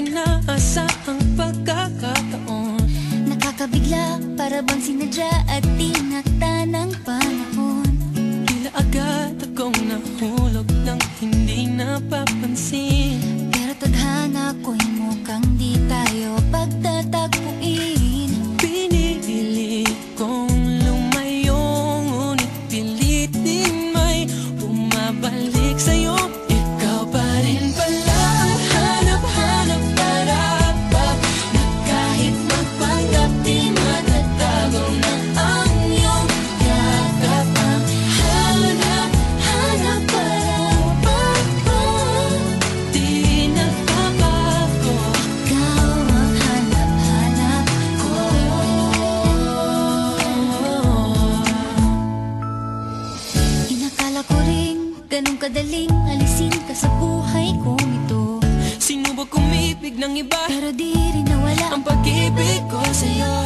inaasahang pagkakataon. Nakakabigla, para bang sinadya at tinakda ng panahon. Tila agad akong nahulog ng hindi napapansin. Pero tadhana ko'y mukhang di tayo pagtatagpuin. Pinili kong lumayo, ngunit pilit din may bumabalik sa'yo. Ikaw pa rin pala ang hanap-hanap para na kahit magpanggap di matatago na ang iyong yakap. Ang hanap-hanap para di nagbabago. Ikaw ang hanap-hanap ko. Inakala ko rin ganun kadaling alisin ka sa buhay kong ito. Sinubok umibig ng iba, Pero di rin nawala ang pag-ibig ko sa'yo.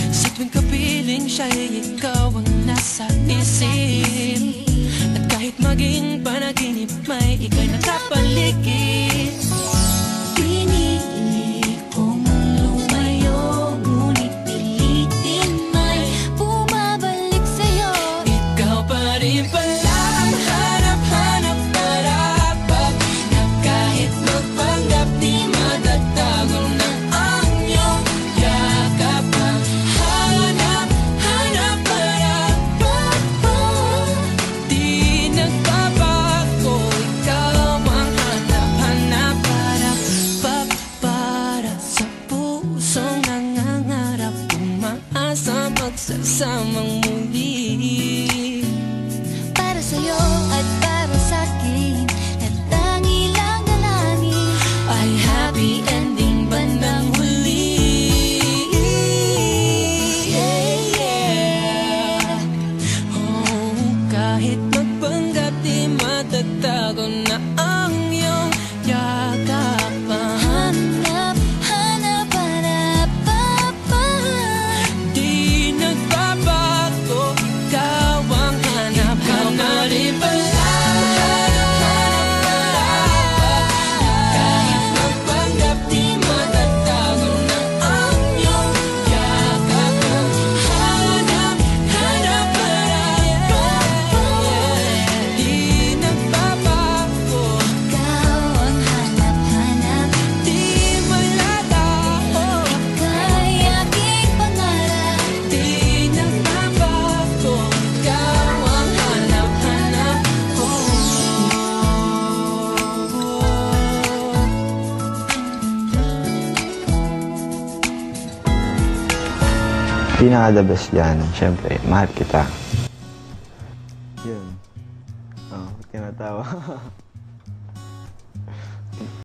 Sa tuwing kapiling siya'y ikaw ang nasa isip. At kahit maging panaginip, may ika'y nakapaligid. Pinili kong lumayo, ngunit pilitin may bumabalik sa'yo. Ikaw pa rin pala ang hanap-hanap para na kahit magpanggap di matatago na ang iyong yakap. Ang hanap-hanap para di nagbabago. Ikaw ang hanap-hanap para sa pusong nangangarap, umaasa magsasamang muli. Para sa'yo at para sa'kin, at tangi lang dalangin Ay happy ending bandang huli. Yeah, yeah. Oh, kahit magpanggap di matatago na ang iyong yakap. Hanap, hanap, Di nagbabago, ikaw ang hanap-hanap rin pala. Kahit magpanggap di matatago na ang iyong yakap. Hanap-hanap di nagbabago. Ikaw ang hanap-hanap, Di malalaho, ika'y aking pangarap. di nagbabago. Ikaw ang hanap-hanap ko. Pinaka the best dyan, syempre, mahal kita. Yun. Oh, tinatawa.